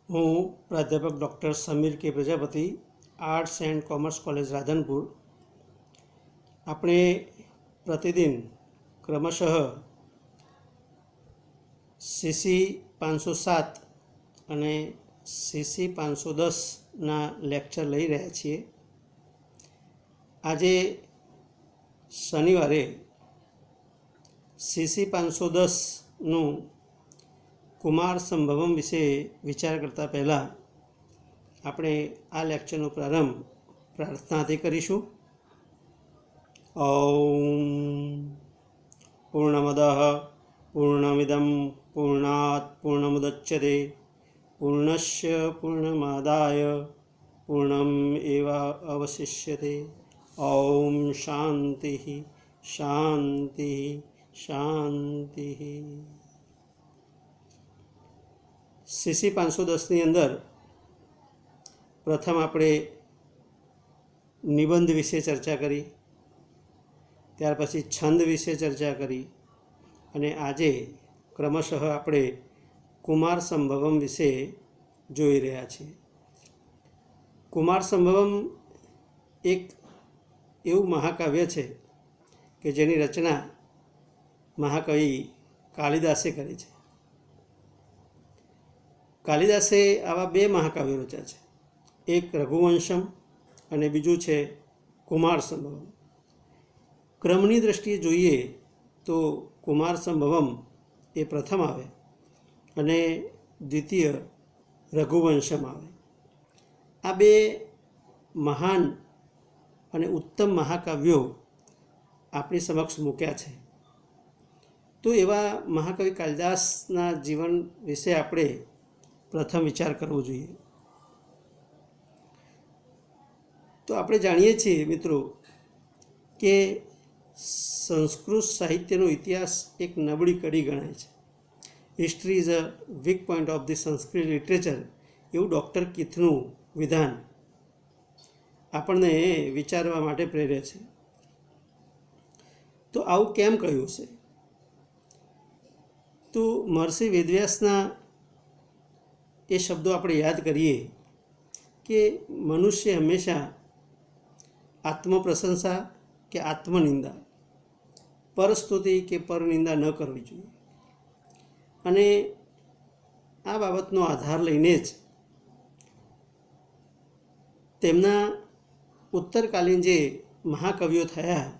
હું પ્રાધ્યાપક ડૉક્ટર સમીર કે Prajapati, arts and commerce college Radhanpur. આપણે પ્રતિદિન ક્રમશઃ સીસી 507 અને સીસી 510ના લેક્ચર લઈ રહ્યા છીએ. આજે શનિવારે સીસી 510નું કુમાર સંભવમ વિશે વિચાર કરતાં પહેલાં આપણે આ લેક્ચરનો પ્રારંભ પ્રાર્થનાથી કરીશું. ઓમ પૂર્ણમદઃ પૂર્ણમિદં પૂર્ણાત પૂર્ણમુદચ્યતે પૂર્ણસ્ય પૂર્ણમાદાય પૂર્ણમેવાવશિષ્યતે. ઓમ શાંતિ શાંતિ શાંતિ. સીસી 510ની અંદર પ્રથમ આપણે નિબંધ વિશે ચર્ચા કરી, ત્યાર પછી છંદ વિશે ચર્ચા કરી અને આજે ક્રમશઃ આપણે કુમાર સંભવમ વિશે જોઈ રહ્યા છીએ. કુમાર સંભવમ એક એવું મહાકાવ્ય છે કે જેની રચના મહાકવિ કાલિદાસે કરી છે. કાલિદાસે આવા બે મહાકાવ્યો રચ્યા છે, એક રઘુવંશમ અને બીજું છે કુમાર સંભવમ. ક્રમની દૃષ્ટિએ જોઈએ તો કુમાર સંભવમ એ પ્રથમ આવે અને દ્વિતીય રઘુવંશમ આવે. આ બે મહાન અને ઉત્તમ મહાકાવ્યો આપણી સમક્ષ મૂક્યા છે. તો એવા મહાકવિ કાલિદાસના જીવન વિશે આપણે પ્રથમ વિચાર કરવો જોઈએ. તો આપણે જાણીએ છીએ મિત્રો કે સંસ્કૃત સાહિત્યનો ઇતિહાસ એક નબળી કડી ગણાય છે. History is a weak point of the Sanskrit literature, એવું ડૉક્ટર કીથનું વિધાન આપણને વિચારવા માટે પ્રેરે છે. તો આવું કેમ કહ્યું છે? તો મહર્ષિ વેદવ્યાસના એ શબ્દો આપણે યાદ કરીએ કે મનુષ્ય હંમેશા આત્મપ્રશંસા કે આત્મનિંદા, પરસ્તુતિ કે પરનિંદા ન કરવી જોઈએ. અને આ બાબતનો આધાર લઈને જ તેમના ઉત્તરકાલીન જે મહાકવિઓ થયા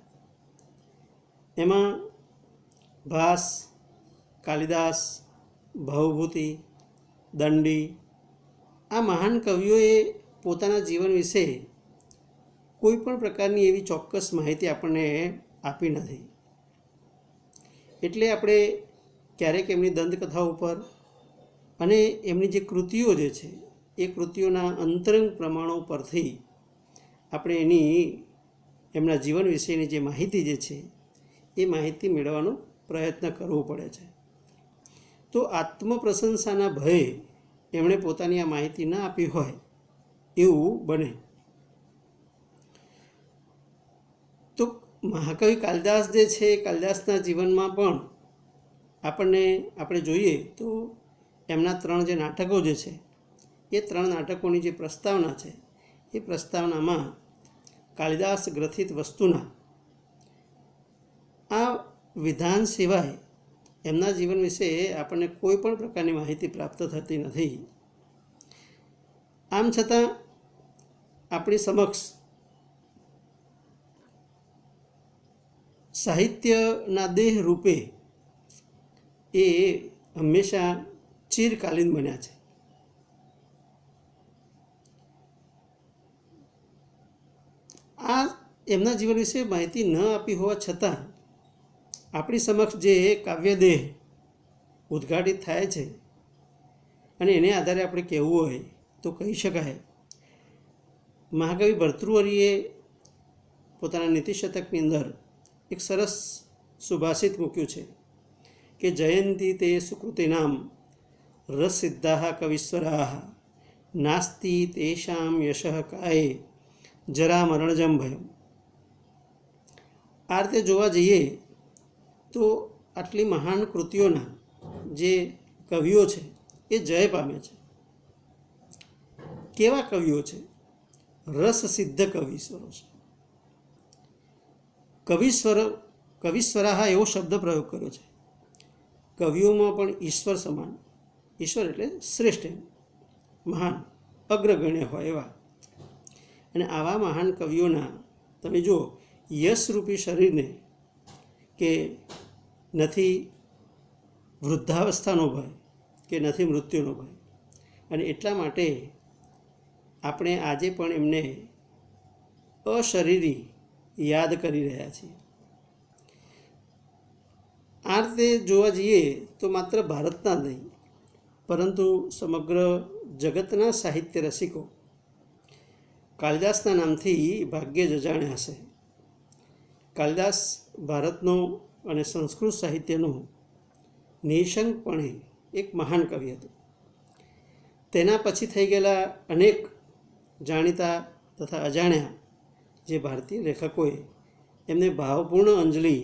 એમાં ભાસ, કાલિદાસ, ભવભૂતિ, દંડી, આ મહાન કવિઓએ પોતાના જીવન વિશે કોઈ પણ પ્રકારની એવી ચોક્કસ માહિતી આપણને આપી નથી. એટલે આપણે ક્યારેક એમની દંતકથાઓ ઉપર અને એમની જે કૃતિઓ જે છે એ કૃતિઓના અંતરંગ પ્રમાણો પરથી આપણે એમના જીવન વિશેની જે માહિતી જે છે એ માહિતી મેળવવાનો પ્રયત્ન કરવો પડે છે. તો આત્મપ્રશંસાના ભયે એમણે પોતાની આ માહિતી ન આપી હોય એવું બને. તો મહાકવિ કાલિદાસ જે છે, કાલિદાસના જીવનમાં પણ આપણે જોઈએ તો એમના 3 જે નાટકો જે છે એ 3 નાટકોની જે પ્રસ્તાવના છે એ પ્રસ્તાવનામાં કાલિદાસ ગ્રથિત વસ્તુના આ વિધાન સિવાય એમના જીવન વિશે આપણને કોઈ પણ પ્રકારની માહિતી પ્રાપ્ત થતી નથી. આમ છતાં આપણી સમક્ષ સાહિત્યના દેહ રૂપે એ હંમેશા ચિરકાલીન બન્યા છે. આ એમના જીવન વિશે માહિતી ન આપી હોવા છતાં આપણી સમક્ષ જે કાવ્યદેહ ઉદ્ઘાટિત થાય છે અને એને આધારે આપણે કહેવું હોય તો કહી શકાય. મહાકવિ ભર્તૃહરિએ પોતાના નીતિશતકની અંદર એક સરસ સુભાષિત મૂક્યું છે કે જયંતી તે સુકૃતિનામ રસસિદ્ધાઃ કવિશ્વરાઃ નાસ્તિ તેષાં યશઃ કાયે જરા મરણજમ ભયમ. આ રીતે જોવા જઈએ તો આટલી મહાન કૃતિઓના જે કવિઓ છે એ જય પામે છે. કેવા કવિઓ છે? રસ સિદ્ધ કવિશ્વરો છે. કવિશ્વરાહ એવો શબ્દ પ્રયોગ કર્યો છે. કવિઓમાં પણ ઈશ્વર સમાન, ઈશ્વર એટલે શ્રેષ્ઠ, એમ મહાન, અગ્રગણ્ય હોય એવા. અને આવા મહાન કવિઓના તમે જુઓ, યશરૂપી શરીરને કે નથી વૃદ્ધાવસ્થાનો ભય કે નથી મૃત્યુનો ભય, અને એટલા માટે આપણે આજે પણ એમને અશરીરી યાદ કરી રહ્યા છીએ. આ રીતે જોવા જઈએ તો માત્ર ભારતના જ નહીં, પરંતુ સમગ્ર જગતના સાહિત્ય રસિકો કાલિદાસના નામથી ભાગ્યે જ અજાણ્યા હશે. કાલિદાસ ભારતનો અને સંસ્કૃત સાહિત્યનો નિઃશંકપણે એક મહાન કવિ હતો. તેના પછી થઈ ગયેલા અનેક જાણીતા તથા અજાણ્યા જે ભારતીય લેખકોએ એમને ભાવપૂર્ણ અંજલિ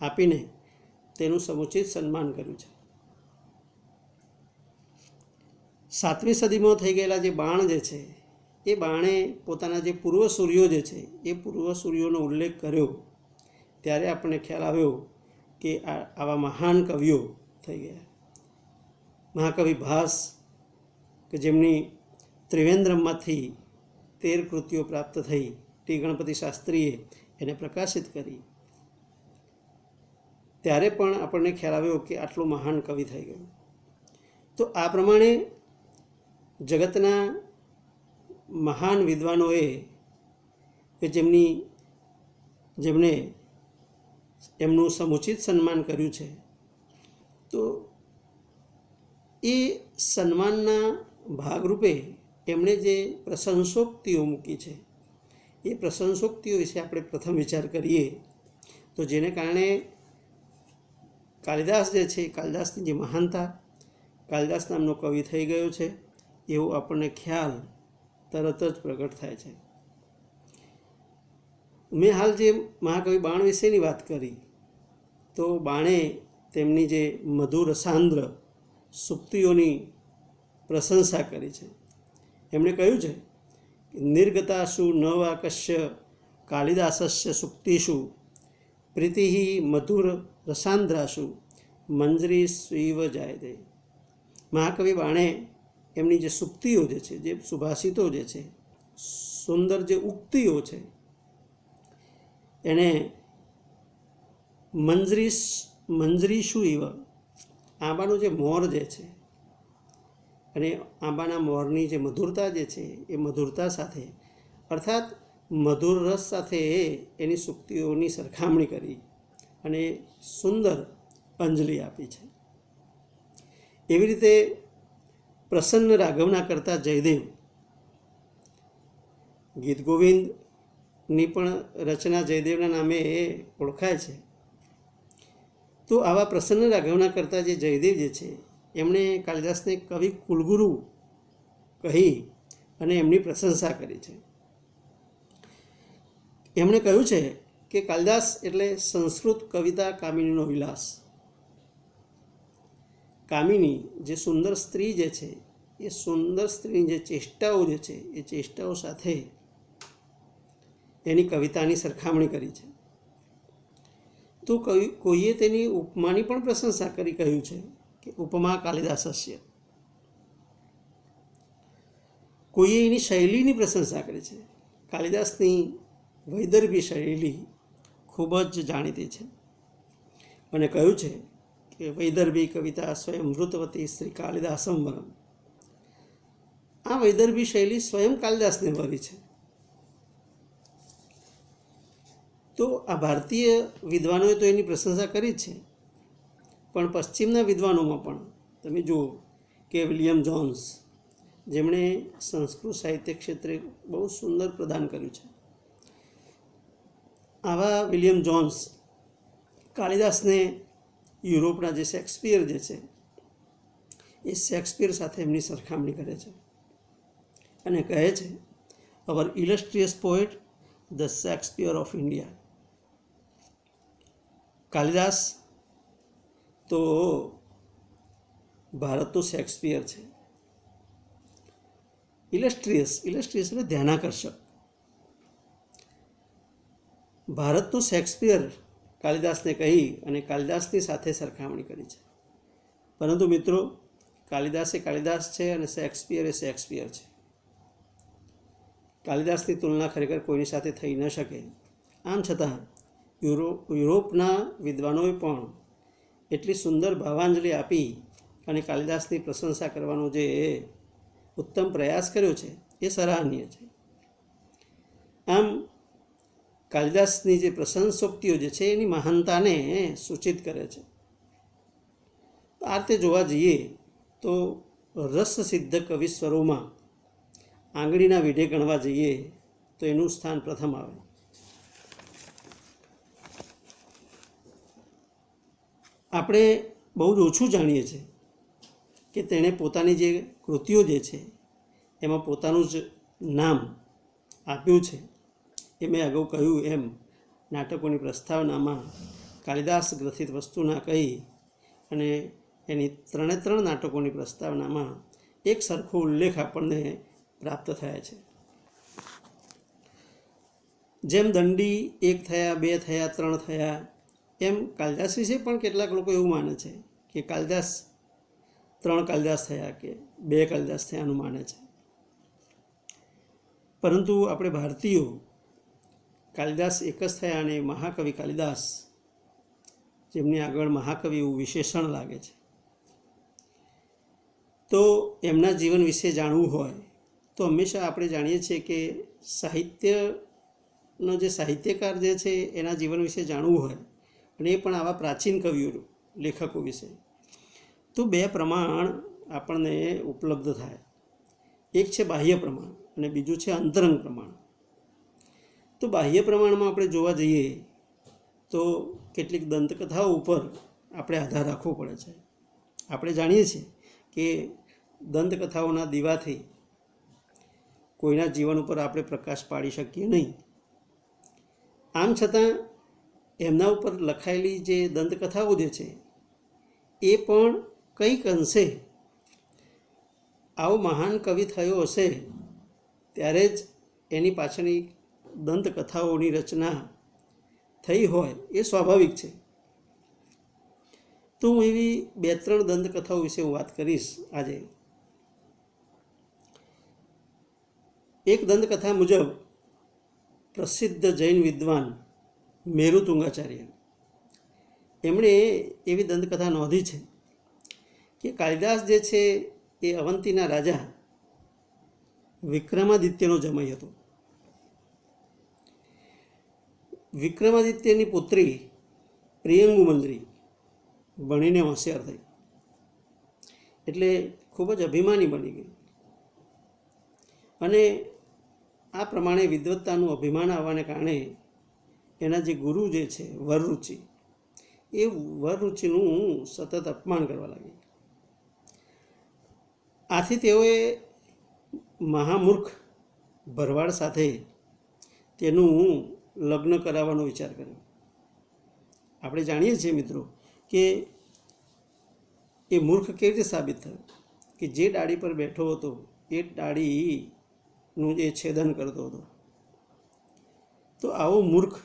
આપીને તેનું સમુચિત સન્માન કર્યું છે. 7મી સદીમાં થઈ ગયેલા જે બાણ જે છે, એ બાણે પોતાના જે પૂર્વસૂરીઓ જે છે એ પૂર્વસૂરીઓનો ઉલ્લેખ કર્યો ત્યારે આપણને ખ્યાલ આવ્યો કે આવા મહાન કવિઓ થઈ ગયા. મહાકવિ ભાસ કે જેમની ત્રિવેન્દ્રમમાંથી 13 કૃતિઓ પ્રાપ્ત થઈ, ટી ગણપતિ શાસ્ત્રીએ એને પ્રકાશિત કરી, ત્યારે પણ આપણને ખ્યાલ આવ્યો કે આટલો મહાન કવિ થઈ ગયો. તો આ પ્રમાણે જગતના મહાન વિદ્વાનોએ કે જેમણે એમનું સમુચિત સન્માન કર્યું છે, તો એ સન્માનના ભાગરૂપે એમણે જે પ્રશંસોક્તિઓ મૂકી છે, એ પ્રશંસોક્તિઓ વિશે આપણે પ્રથમ વિચાર કરીએ તો જેને કારણે કાલિદાસ જે છે, કાલિદાસની જે મહાનતા, કાલિદાસ નામનો કવિ થઈ ગયો છે એવો આપણને ખ્યાલ તરત જ પ્રગટ થાય છે. મેં હાલ જે મહાકવિ બાણ વિશેની વાત કરી, તો બાણે તેમની જે મધુર સાંદ્ર સુક્તિઓની પ્રશંસા કરી છે. એમણે કહ્યું છે કે નિર્ગતાસુ ન વાકસ્ય કાલિદાસસ્ય સુક્તિષુ પ્રીતિ મધુર રસાંદ્રાસુ મંજરી સ્વીવ જાયતે. મહાકવિ બાણે એમની જે સુક્તિઓ જે છે, જે સુભાષિતો જે છે, સુંદર જે ઉક્તિઓ છે, એને મંજરીશું ઇવ, આંબાનો જે મોર જે છે, અને આંબાના મોરની જે મધુરતા જે છે, એ મધુરતા સાથે, અર્થાત મધુર રસ સાથે એની સુક્તિઓની સરખામણી કરી અને સુંદર અંજલિ આપી છે. એવી રીતે પ્રસન્ન રાઘવના કરતા જયદેવ, ગીત ગોવિંદની પણ રચના જયદેવના નામે ઓળખાય છે. તો આવા પ્રસન્ન રાઘવના કરતા જે જયદેવ જે છે, એમણે કાલિદાસને કવિ કુલગુરુ કહી અને એમની પ્રશંસા કરી છે. એમણે કહ્યું છે કે કાલિદાસ એટલે સંસ્કૃત કવિતા કામિનીનો વિલાસ. કામિની જે સુંદર સ્ત્રી જે છે, એ સુંદર સ્ત્રીની જે ચેષ્ટાઓ જે છે, એ ચેષ્ટાઓ સાથે એની કવિતાની સરખામણી કરી છે. તો કોઈએ તેની ઉપમાની પણ પ્રશંસા કરી, કહ્યું છે કે ઉપમા કાલિદાસસ્ય. કોઈએ એની શૈલીની પ્રશંસા કરી છે. કાલિદાસની વૈદર્ભી શૈલી ખૂબ જ જાણીતી છે, અને કહ્યું છે કે વૈદર્ભી કવિતા સ્વયં મૃતવતી શ્રી કાલિદાસમ વરમ. આ વૈદર્ભી શૈલી સ્વયં કાલિદાસને વરી છે. તો આ ભારતીય વિદ્વાનોએ તો એની પ્રશંસા કરી જ છે, પણ પશ્ચિમના વિદ્વાનોમાં પણ તમે જુઓ કે વિલિયમ જોન્સ, જેમણે સંસ્કૃત સાહિત્ય ક્ષેત્રે બહુ સુંદર પ્રદાન કર્યું છે, આવા વિલિયમ જોન્સ કાલિદાસને યુરોપના જે શેક્સપિયર જે છે, એ શેક્સપિયર સાથે એમની સરખામણી કરે છે અને કહે છે, our illustrious poet the Shakespeare of India. Kalidas તો ભારતનું શેક્સપિયર છે. ઇલસ્ટ્રિયસ એટલે ધ્યાનાકર્ષક. ભારતનું શેક્સપિયર કાલિદાસને કહી અને કાલિદાસની સાથે સરખામણી કરી છે. પરંતુ મિત્રો, કાલિદાસ એ કાલિદાસ છે અને શેક્સપિયર એ શેક્સપિયર છે. કાલિદાસની તુલના ખરેખર કોઈની સાથે થઈ ન શકે. આમ છતાં યુરોપના વિદ્વાનોએ પણ એટલી સુંદર ભાવાંજલિ આપી અને કાલિદાસની પ્રશંસા કરવાનો જે ઉત્તમ પ્રયાસ કર્યો છે એ સરાહનીય છે. આમ કાલિદાસની જે પ્રશંસોક્તિઓ જે છે એની મહાનતાને સૂચિત કરે છે. આ રીતે જોવા જઈએ તો રસસિદ્ધ કવિસ્વરોમાં આંગળીના વીઢે ગણવા જઈએ તો એનું સ્થાન પ્રથમ આવે. આપણે બહુ જ ઓછું જાણીએ છીએ કે તેણે પોતાની જે કૃતિઓ જે છે એમાં પોતાનું જ નામ આપ્યું છે. એ મેં અગાઉ કહ્યું એમ નાટકોની પ્રસ્તાવનામાં કાલિદાસ ગ્રથિત વસ્તુના કહી અને એની 3 નાટકોની પ્રસ્તાવનામાં એક સરખો ઉલ્લેખ આપણને પ્રાપ્ત થયા છે. જેમ દંડી 1 થયા, 2 થયા, 3 થયા, એમ કાલિદાસ વિશે પણ કેટલાક લોકો એવું માને છે કે કાલિદાસ 3 કાલિદાસ થયા કે 2 કાલિદાસ થયાનું માને છે. પરંતુ આપણે ભારતીયો કાલિદાસ એક જ થયા અને મહાકવિ કાલિદાસ, જેમની આગળ મહાકવિ એવું વિશેષણ લાગે છે, તો એમના જીવન વિશે જાણવું હોય તો હંમેશા આપણે જાણીએ છીએ કે સાહિત્યનો જે સાહિત્યકાર જે છે એના જીવન વિશે જાણવું હોય અને એ પણ આવા પ્રાચીન કવિઓ લેખકો વિશે, તો 2 પ્રમાણ આપણને ઉપલબ્ધ થાય. એક છે બાહ્ય પ્રમાણ અને બીજું છે અંતરંગ પ્રમાણ. તો બાહ્ય પ્રમાણમાં આપણે જોવા જઈએ તો કેટલીક દંતકથાઓ ઉપર આપણે આધાર રાખવો પડે છે. આપણે જાણીએ છીએ કે દંતકથાઓના દીવાથી કોઈના જીવન ઉપર આપણે પ્રકાશ પાડી શકીએ નહીં. આમ છતાં એમના ઉપર લખાયેલી જે દંતકથાઓ જે છે એ પણ કંઈક અંશે આવો મહાન કવિ થયો હશે ત્યારે જ એની પાછળની દંતકથાઓની રચના થઈ હોય એ સ્વાભાવિક છે. તો હું એવી 2-3 દંતકથાઓ વિશે હું વાત કરીશ આજે. એક દંતકથા મુજબ પ્રસિદ્ધ જૈન વિદ્વાન મેરુ તુંગાચાર્ય એમણે એવી દંતકથા નોંધી છે કે કાલિદાસ જે છે એ અવંતીના રાજા વિક્રમાદિત્યનો જમાઈ હતો. વિક્રમાદિત્યની પુત્રી પ્રિયંગુમંજરી ભણીને હોશિયાર થઈ એટલે ખૂબ જ અભિમાની બની ગઈ અને આ પ્રમાણે વિદ્વત્તાનું અભિમાન આવવાને કારણે એના જે ગુરુ જે છે વરરુચિ, એ વરરુચિનું સતત અપમાન કરવા લાગી. આથી તેઓએ મહામૂર્ખ ભરવાડ સાથે તેનું લગ્ન કરાવવાનો વિચાર કર્યો. આપણે જાણીએ છીએ મિત્રો કે એ મૂર્ખ કેવી રીતે સાબિત થયો કે જે ડાળી પર બેઠો હતો એ ડાળીનું જે છેદન કરતો હતો. તો આવો મૂર્ખ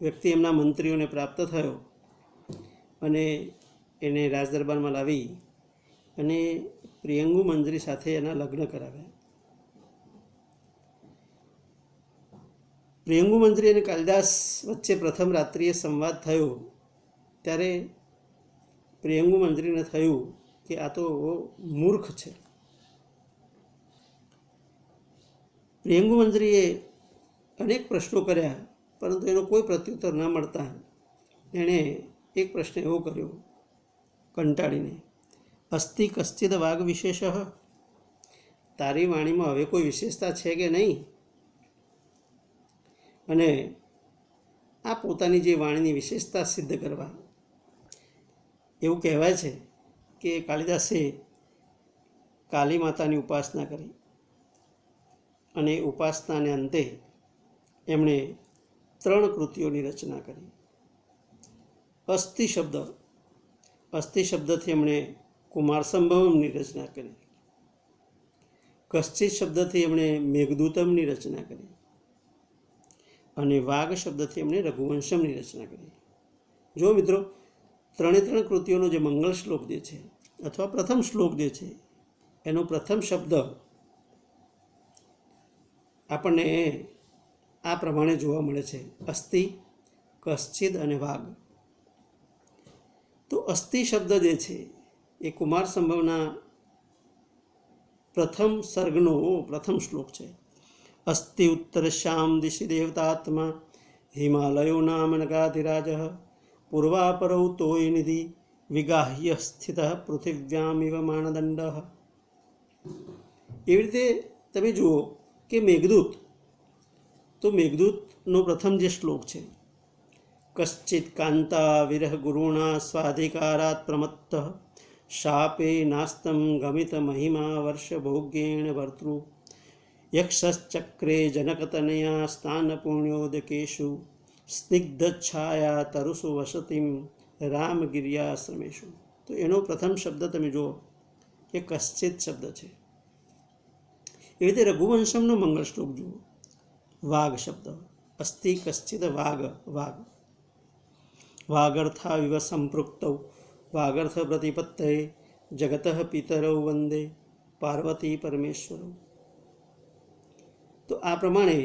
વ્યક્તિ એમના મંત્રીઓને પ્રાપ્ત થયો અને એને રાજદરબારમાં લાવી અને પ્રિયંગુમંજરી સાથે એના લગ્ન કરાવ્યા. પ્રિયંગુમંજરી અને કાલિદાસ વચ્ચે પ્રથમ રાત્રિએ સંવાદ થયો ત્યારે પ્રિયંગુમંજરીને થયું કે આ તો મૂર્ખ છે. પ્રિયંગુમંજરીએ અનેક પ્રશ્નો કર્યા પરંતુ એનો કોઈ પ્રત્યુત્તર ન મળતા એણે એક પ્રશ્ન એવો કર્યો કંટાળીને, અસ્તિ કશ્ચિદ વાગ વિશેષ, તારી વાણીમાં હવે કોઈ વિશેષતા છે કે નહીં? અને આ પોતાની જે વાણીની વિશેષતા સિદ્ધ કરવા એવું કહેવાય છે કે કાલિદાસે કાલી માતાની ઉપાસના કરી અને ઉપાસનાને અંતે એમણે 3 કૃતિઓની રચના કરી. અસ્થિ શબ્દથી એમણે કુમાર સંભવમની રચના કરી. કશ્ચિત શબ્દથી એમણે મેઘદૂતમની રચના કરી અને વાઘ શબ્દથી એમણે રઘુવંશમની રચના કરી. જો મિત્રો, ત્રણ કૃતિઓનો જે મંગળ શ્લોક જે છે અથવા પ્રથમ શ્લોક જે છે એનો પ્રથમ શબ્દ આપણને આ પ્રમાણે જોવા મળે છે: અસ્થિ, કશ્ચિદ અને વાઘ. તો અસ્થિ શબ્દ જે છે એ કુમાર સંભવના પ્રથમ સર્ગનો પ્રથમ શ્લોક છે. અસ્થિ ઉત્તરશ્યામ દિશી દેવતાત્મા હિમાલયો નામ નગાધિરાજ પૂર્વાપરૌ તોય નિધિ વિગાહ્ય સ્થિત પૃથિવ્યામિવ માનદંડ. એવી રીતે તમે જુઓ કે મેઘદૂત, તો મેઘદૂતનો પ્રથમ જે શ્લોક છે: કશ્ચિત કાંતા વિરહ ગુરુણા સ્વાધિકારાત પ્રમત્ત શાપે નાસ્તમ ગમિત મહિમા વર્ષ ભોગ્યેણ ભર્તૃ યક્ષશ્ચક્રે જનકતનયા સ્થાન પુણ્યોદકેશુ સ્નિગ્ધછાયા તરુષુ વસતિમ રામગિર્યાશ્રમેશુ. તો એનો પ્રથમ શબ્દ તમે જુઓ કે કશ્ચિત શબ્દ છે. એવી રીતે રઘુવંશમનો મંગળ શ્લોક જુઓ: વાઘ શબ્દ, અસ્થિ કશ્ચિદ વાઘ. વાઘ વાગર્થા વિવ સંપૃક્તૌ વાગર્થ પ્રતિપત્તયે જગત પિતરૌ વંદે પાર્વતી પરમેશ્વરૌ. તો આ પ્રમાણે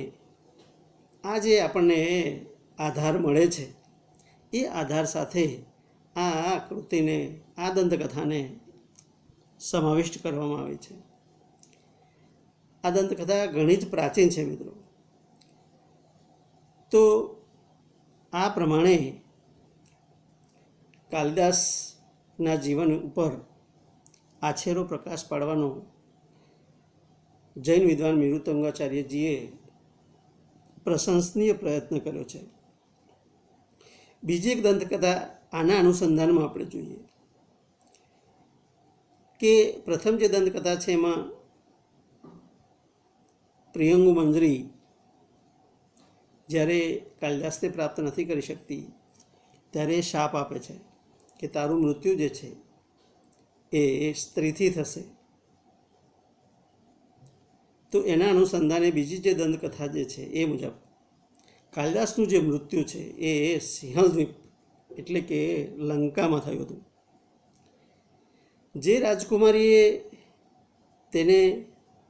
આ જે આપણને આધાર મળે છે એ આધાર સાથે આ કૃતિને, આ દંતકથાને સમાવિષ્ટ કરવામાં આવી છે. આ દંતકથા ઘણી જ પ્રાચીન છે મિત્રો. તો આ પ્રમાણે કાલિદાસના જીવન ઉપર આછેરો પ્રકાશ પાડવાનો જૈન વિદ્વાન નિરુત્તંગાચાર્યજીએ પ્રશંસનીય પ્રયત્ન કર્યો છે. બીજી એક દંતકથા આના અનુસંધાનમાં આપણે જોઈએ કે પ્રથમ જે દંતકથા છે એમાં પ્રિયંગુ મંજરી જ્યારે કાલિદાસને પ્રાપ્ત નથી કરી શકતી ત્યારે શાપ આપે છે કે તારું મૃત્યુ જે છે એ સ્ત્રીથી થશે. તો એના અનુસંધાને બીજી જે દંતકથા જે છે એ મુજબ કાલિદાસનું જે મૃત્યુ છે એ સિંહલદ્વીપ એટલે કે લંકામાં થયું હતું. જે રાજકુમારીએ તેને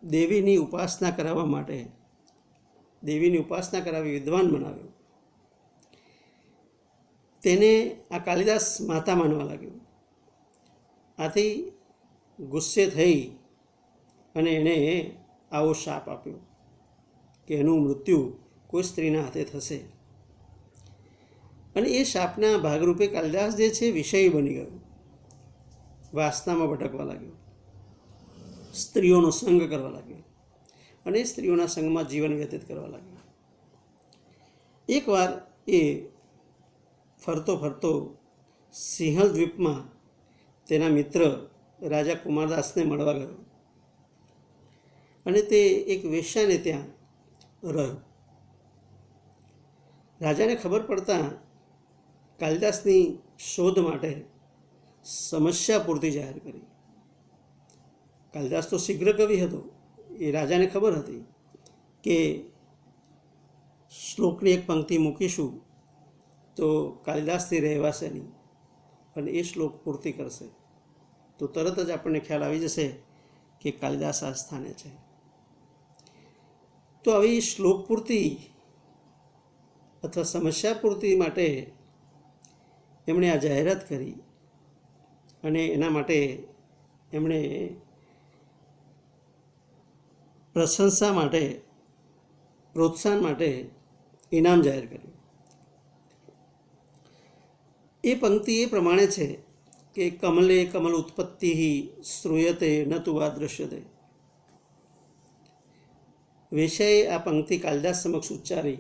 દેવીની ઉપાસના કરાવવા માટે, દેવીની ઉપાસના કરાવી વિદ્વાન બનાવ્યો, તેને આ કાલિદાસ માતા માનવા લાગ્યો. આથી ગુસ્સે થઈ અને એણે આવો શાપ આપ્યો કે એનું મૃત્યુ કોઈ સ્ત્રીના હાથે થશે. અને એ શાપના ભાગરૂપે કાલિદાસ જે છે વિષયી બની ગયો, વાસનામાં ભટકવા લાગ્યો, સ્ત્રીઓનો સંગ કરવા લાગ્યો અને સ્ત્રીઓના સંગમાં જીવન વ્યતીત કરવા લાગ્યો. એકવાર એ ફરતો ફરતો સિંહલ દ્વીપમાં તેના મિત્ર રાજા કુમારદાસને મળવા ગયો અને તે એક વેશ્યાને ત્યાં રહ્યો. રાજાને ખબર પડતાં કાલિદાસની શોધ માટે સમસ્યા પૂર્તિ જાહેર કરી. કાલિદાસ તો શીઘ્ર કવિ હતો, એ રાજાને ખબર હતી કે શ્લોકની એક પંક્તિ મૂકીશું તો કાલિદાસથી રહેવાશે નહીં અને એ શ્લોક પૂર્તિ કરશે તો તરત જ આપણને ખ્યાલ આવી જશે કે કાલિદાસ આ સ્થાને છે. તો આવી શ્લોક પૂર્તિ અથવા સમસ્યા પૂર્તિ માટે એમણે આ જાહેરાત કરી અને એના માટે એમણે પ્રશંસા માટે, પ્રોત્સાહન માટે ઇનામ જાહેર કર્યું. એ પંક્તિ એ પ્રમાણે છે કે કમલે કમલ ઉત્પત્તિ શ્રૂયતે ન તુ વા દૃશ્યતે. વેશ્યાએ આ પંક્તિ કાલિદાસ સમક્ષ ઉચ્ચારી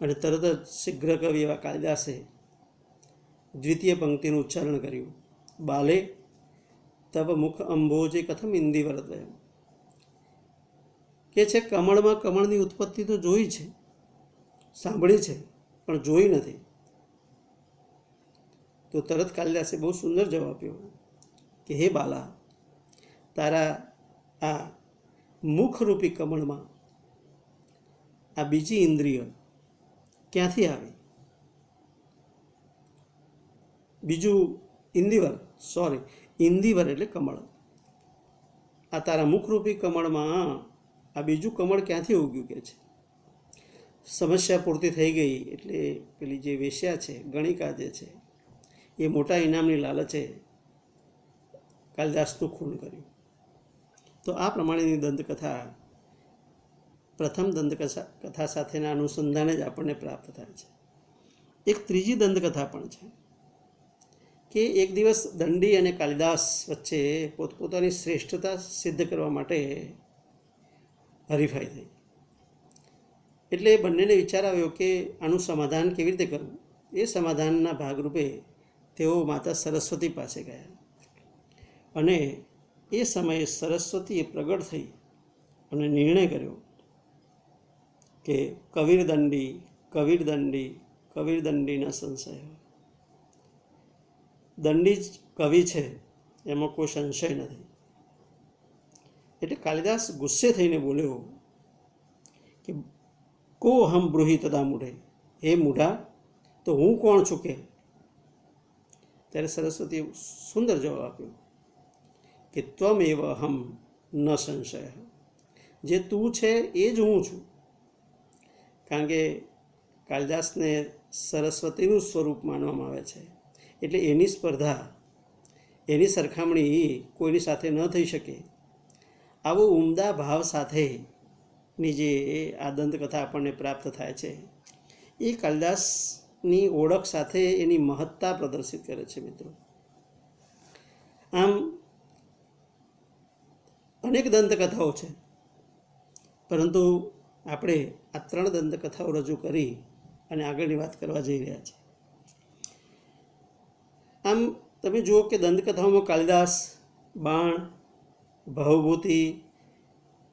અને તરત જ શીઘ્ર કવિ એવા કાલિદાસે દ્વિતીય પંક્તિનું ઉચ્ચારણ કર્યું: બાલે તવ મુખ અંબોજે કથમ ઇન્દિવરદ્વયમ. કે છે કમળમાં કમળની ઉત્પત્તિ તો જોઈ છે, સાંભળી છે, પણ જોઈ નથી. તો તરત કાલિદાસે બહુ સુંદર જવાબ આપ્યો કે હે બાલા, તારા આ મુખરૂપી કમળમાં આ બીજી ઇન્દ્રિય ક્યાંથી આવી? બીજું ઇન્દિવર એટલે કમળ. આ તારા મુખરૂપી કમળમાં આ બીજું કમળ ક્યાંથી ઉગ્યું કે છે. સમસ્યા પૂર્તિ થઈ ગઈ એટલે પેલી જે વેશ્યા છે, ગણિકા જે છે, એ મોટા ઇનામની લાલચે કાલિદાસનું ખૂન કર્યું. તો આ પ્રમાણેની દંતકથા પ્રથમ દંતકથા સાથેના અનુસંધાને જ આપણને પ્રાપ્ત થાય છે. એક ત્રીજી દંતકથા પણ છે કે એક દિવસ દંડી અને કાલિદાસ વચ્ચે પોતપોતાની શ્રેષ્ઠતા સિદ્ધ કરવા માટે હરીફાઈ થઈ. એટલે બંનેને વિચાર આવ્યો કે આનું સમાધાન કેવી રીતે કરવું. એ સમાધાનના ભાગરૂપે તેઓ માતા સરસ્વતી પાસે ગયા અને એ સમયે સરસ્વતીએ પ્રગટ થઈ અને નિર્ણય કર્યો કે કબીરદંડીના સંશય. દંડી જ કવિ છે એમાં કોઈ સંશય નથી. એટલે કાલિદાસ ગુસ્સે થઈને બોલ્યો કે કો હમ બ્રૂહી તદા મૂઢે, હે મૂઢા, તો હું કોણ છું કે? ત્યારે સરસ્વતીએ સુંદર જવાબ આપ્યો કે ત્વમેવ અહમ ન સંશય, જે તું છે એ જ હું છું. કારણ કે કાલિદાસને સરસ્વતીનું સ્વરૂપ માનવામાં આવે છે, એટલે એની સ્પર્ધા, એની સરખામણી કોઈની સાથે ન થઈ શકે. આવો ઉમદા ભાવ સાથેની જે આ દંતકથા આપણને પ્રાપ્ત થાય છે એ કાલિદાસની ઓળખ સાથે એની મહત્તા પ્રદર્શિત કરે છે. મિત્રો, આમ અનેક દંતકથાઓ છે, પરંતુ આપણે આ 3 દંતકથાઓ રજૂ કરી અને આગળની વાત કરવા જઈ રહ્યા છીએ. આમ તમે જુઓ કે દંતકથાઓમાં કાલિદાસ બાણ, ભવભૂતિ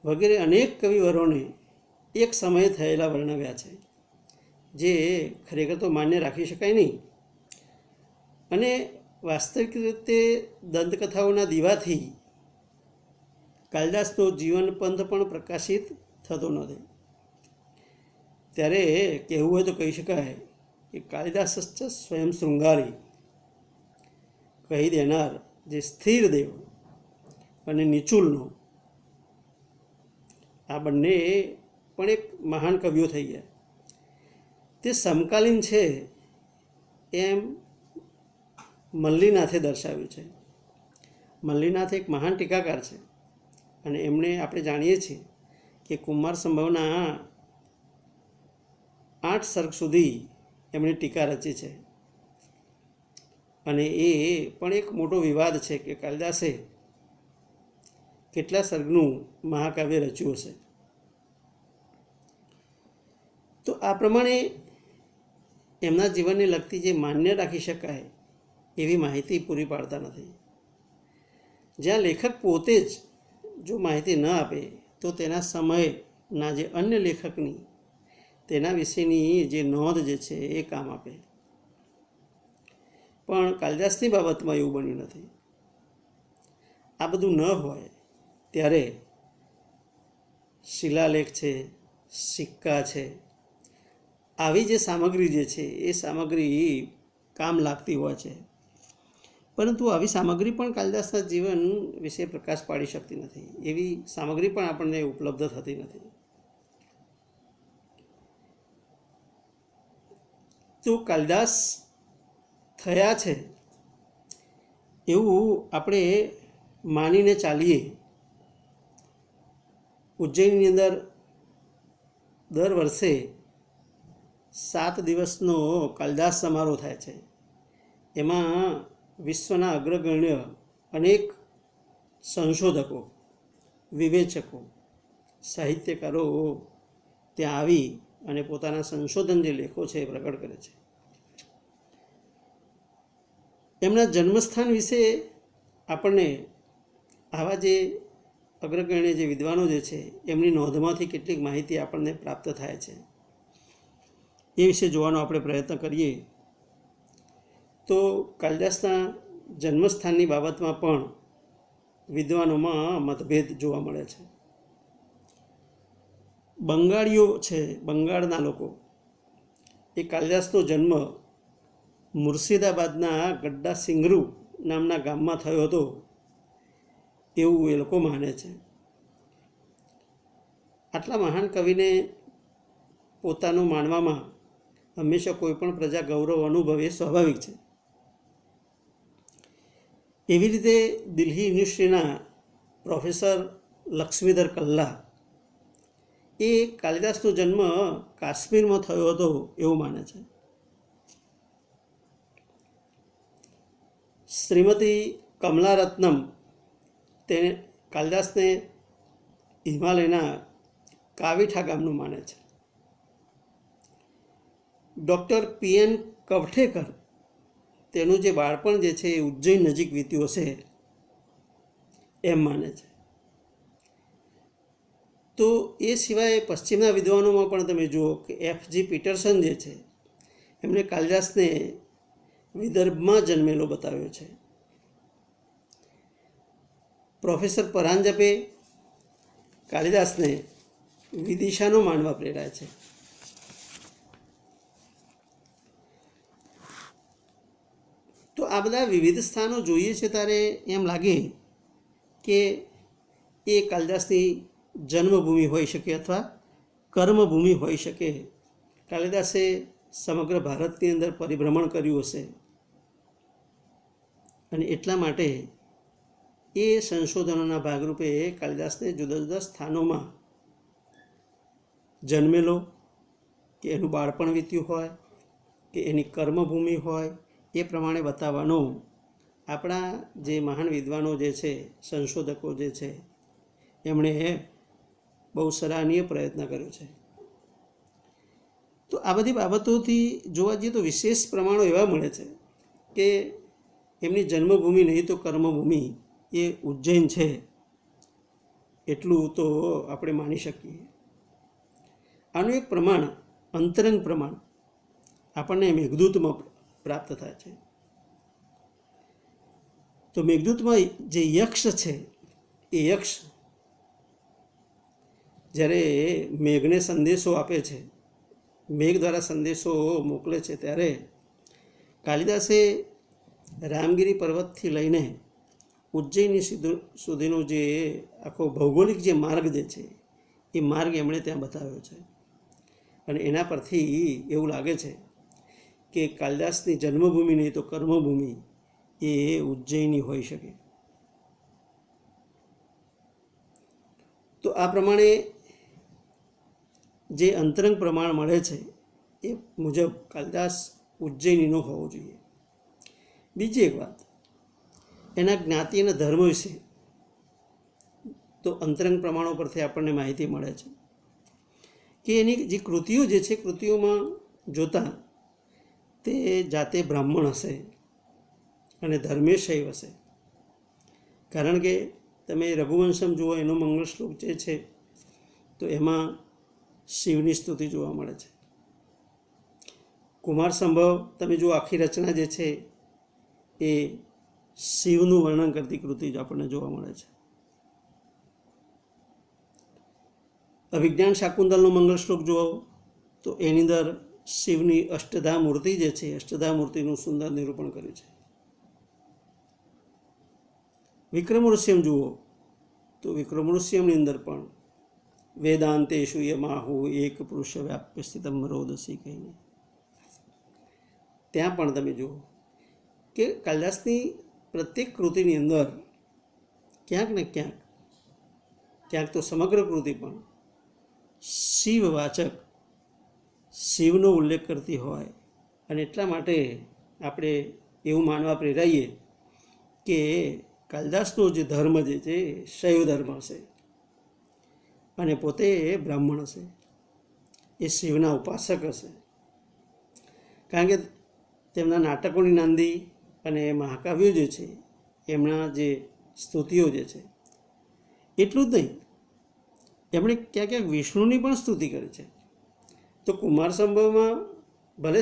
વગેરે અનેક કવિવરોને એક સમયે થયેલા વર્ણવ્યા છે, જે ખરેખર તો માન્ય રાખી શકાય નહીં. અને વાસ્તવિક રીતે દંતકથાઓના દીવાથી કાલિદાસનો જીવનપંથ પણ પ્રકાશિત થતો નથી. ત્યારે કહેવું હોય તો કહી શકાય કે કાલિદાસ સ્વયં શૃંગારી કહી દેનાર જે સ્થિર દેવ અને નિચુલનો, આ બંને પણ એક મહાન કવિઓ થઈ ગયા. તે સમકાલીન છે એમ મલ્લીનાથે દર્શાવ્યું છે. મલ્લીનાથ એક મહાન ટીકાકાર છે અને એમણે આપણે જાણીએ છીએ કે કુમાર સંભવના 8 સર્ગ સુધી એમણે ટીકા રચી છે. અને એ પણ એક મોટો વિવાદ છે કે કાલિદાસે કેટલા સર્ગનું મહાકાવ્ય રચ્યું હશે. તો આ પ્રમાણે એમના જીવનને લગતી જે માન્ય રાખી શકાય એવી માહિતી પૂરી પાડતા નથી. જ્યાં લેખક પોતે જ જો માહિતી ન આપે તો તેના સમયના જે અન્ય લેખકની તેના વિશેની જે નોંધ જે છે એ કામ આપે. પણ કાલિદાસની બાબતમાં એવું બન્યું નથી. આ બધું ન હોય ત્યારે શિલાલેખ છે, સિક્કા છે, આવી જે સામગ્રી જે છે એ સામગ્રી કામ લાગતી હોય છે, પરંતુ આવી સામગ્રી પણ કાલિદાસના જીવન વિશે પ્રકાશ પાડી શકતી નથી. એવી સામગ્રી પણ આપણને ઉપલબ્ધ થતી નથી. તો કાલિદાસ થયા છે એવું આપણે માનીને ચાલીએ. ઉજ્જૈનની અંદર દર વર્ષે 7 દિવસનો કાલિદાસ સમારોહ થાય છે. એમાં વિશ્વના અગ્રગણ્ય અનેક સંશોધકો, વિવેચકો, સાહિત્યકારો ત્યાં આવી અને પોતાના સંશોધન જે લેખો છે એ પ્રગટ કરે છે. એમના જન્મસ્થાન વિશે આપણને આવા જે અગ્રગણ્ય જે વિદ્વાનો જે છે એમની નોંધમાંથી કેટલીક માહિતી આપણને પ્રાપ્ત થાય છે. એ વિશે જોવાનો આપણે પ્રયત્ન કરીએ તો કાલિદાસના જન્મસ્થાનની બાબતમાં પણ વિદ્વાનોમાં મતભેદ જોવા મળે છે. બંગાળીઓ છે, બંગાળના લોકો, એ કાલિદાસનો જન્મ મુર્શિદાબાદના ગડ્ડા સિંગરૂ નામના ગામમાં થયો હતો એવું એ લોકો માને છે. આટલા મહાન કવિને પોતાનું માનવામાં હંમેશા કોઈ પણ પ્રજા ગૌરવ અનુભવે એ સ્વાભાવિક છે. એવી રીતે દિલ્હી યુનિવર્સિટીના પ્રોફેસર લક્ષ્મીધર કલ્લા એ કાલિદાસનો જન્મ કાશ્મીરમાં થયો હતો એવું માને છે. શ્રીમતી કમલા રત્નમ તેને કાલિદાસને હિમાલયના કાવીઠા ગામનું માને છે. ડૉક્ટર પીએન કવઠેકર તેનું જે બાળપણ જે છે એ ઉજ્જૈન નજીક વીત્યું હશે એમ માને છે. તો એ સિવાય પશ્ચિમના વિદ્વાનોમાં પણ તમે જુઓ કે એફજી પીટરસન જે છે એમણે કાલિદાસને વિદર્ભમાં જન્મેલો બતાવ્યો છે. પ્રોફેસર પરાંજપે કાલિદાસને વિદિશાનો માનવા પ્રેરાય છે. તો આ બધા વિવિધ સ્થાનો જોઈએ છે ત્યારે એમ લાગે કે એ કાલિદાસની જન્મભૂમિ હોઈ શકે અથવા કર્મભૂમિ હોઈ શકે. કાલિદાસે સમગ્ર ભારતની અંદર પરિભ્રમણ કર્યું હશે અને એટલા માટે એ સંશોધનોના ભાગરૂપે કાલિદાસને જુદા જુદા સ્થાનોમાં જન્મેલો કે એનું બાળપણ વીત્યું હોય કે એની કર્મભૂમિ હોય એ પ્રમાણે બતાવવાનો આપણા જે મહાન વિદ્વાનો જે છે, સંશોધકો જે છે, એમણે બહુ સરાહનીય પ્રયત્ન કર્યો છે. તો આ બધી બાબતોથી જોવા જઈએ તો વિશેષ પ્રમાણો એવા મળે છે કે એમની જન્મભૂમિ નહીં તો કર્મભૂમિ એ ઉજ્જૈન છે એટલું તો આપણે માની શકીએ. આનું એક પ્રમાણ, અંતરંગ પ્રમાણ આપણને મેઘદૂતમાં પ્રાપ્ત થાય છે. તો મેઘદૂતમાં જે યક્ષ છે એ યક્ષ જ્યારે મેઘને સંદેશો આપે છે, મેઘ દ્વારા સંદેશો મોકલે છે, ત્યારે કાલિદાસે રામગીરી પર્વતથી લઈને ઉજ્જૈની સુધીનો જે આખો ભૌગોલિક જે માર્ગ જે છે એ માર્ગ એમણે ત્યાં બતાવ્યો છે. અને એના પરથી એવું લાગે છે કે કાલિદાસની જન્મભૂમિ નહીં તો કર્મભૂમિ એ ઉજ્જૈની હોઈ શકે. તો આ પ્રમાણે જે અંતરંગ પ્રમાણ મળે છે એ મુજબ કાલિદાસ ઉજ્જૈનીનો હોવો જોઈએ. બીજી એક વાત, એના જ્ઞાતિ અને ધર્મ વિશે તો અંતરંગ પ્રમાણો પરથી આપણને માહિતી મળે છે કે એની જે કૃતિઓ જે છે, કૃતિઓમાં જોતાં તે જાતે બ્રાહ્મણ હશે અને ધર્મે શૈવ હશે. કારણ કે તમે રઘુવંશમ જુઓ, એનો મંગળ શ્લોક જે છે તો એમાં શિવની સ્તુતિ જોવા મળે છે. કુમાર સંભવ તમે જુઓ, આખી રચના જે છે એ શિવનું વર્ણન કરતી કૃતિ જ આપણને જોવા મળે છે. અભિજ્ઞાન શાકુંતલનો મંગળ શ્લોક જુઓ તો એની અંદર શિવની અષ્ટધા મૂર્તિ જે છે, અષ્ટધા મૂર્તિનું સુંદર નિરૂપણ કર્યું છે. વિક્રમોર્વશિયમ જુઓ તો વિક્રમોર્વશિયમની અંદર પણ વેદાંતેશુ યમાહુ એક પુરુષ વ્યાપ્ય સ્થિતમ રોદસી કહીને ત્યાં પણ તમે જુઓ કે કાલિદાસની પ્રત્યેક કૃતિની અંદર ક્યાંક ને ક્યાંક તો સમગ્ર કૃતિ પણ શિવવાચક, શિવનો ઉલ્લેખ કરતી હોય. અને એટલા માટે આપણે એવું માનવા પ્રેરાઈએ કે કાલિદાસનો જે ધર્મ જે છે શૈવ ધર્મ હશે અને પોતે બ્રાહ્મણ હશે, એ શિવના ઉપાસક હશે. કારણ કે તેમના નાટકોની નાંદી અને મહાકાવ્યો જે છે, એમના જે સ્તુતિઓ જે છે, એટલું જ નહીં, એમણે ક્યાંક ક્યાંક વિષ્ણુની પણ સ્તુતિ કરી છે. તો કુમાર સંભવમાં ભલે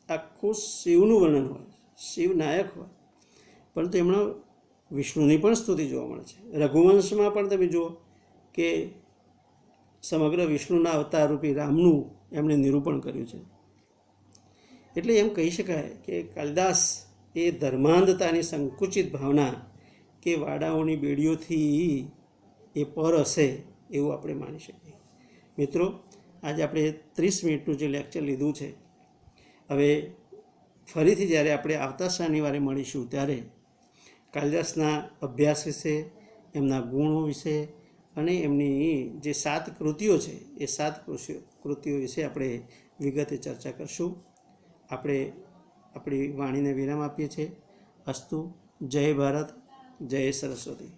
આખું શિવનું વર્ણન હોય, શિવ નાયક હોય, પરંતુ એમણે વિષ્ણુની પણ સ્તુતિ જોવા મળે છે. રઘુવંશમાં પણ તમે જુઓ કે સમગ્ર વિષ્ણુના અવતાર રૂપી રામનું એમણે નિરૂપણ કર્યું છે. એટલે એમ કહી શકાય કે કાલિદાસ એ ધર્માંધતાની સંકુચિત ભાવના કે વાડાઓની બેડીઓથી એ પર હશે એવું આપણે માની શકીએ. મિત્રો, આજે આપણે 30 મિનિટનું જે લેક્ચર લીધું છે, હવે ફરીથી જ્યારે આપણે આવતા શનિવારે મળીશું ત્યારે કાલિદાસના અભ્યાસ વિશે, એમના ગુણો વિશે અને એમની જે 7 કૃતિઓ છે એ 7 કૃતિઓ વિશે આપણે વિગતે ચર્ચા કરશું. આપણે આપણી વાણીને વિરામ આપીએ છીએ. અસ્તુ. જય ભારત, જય સરસ્વતી.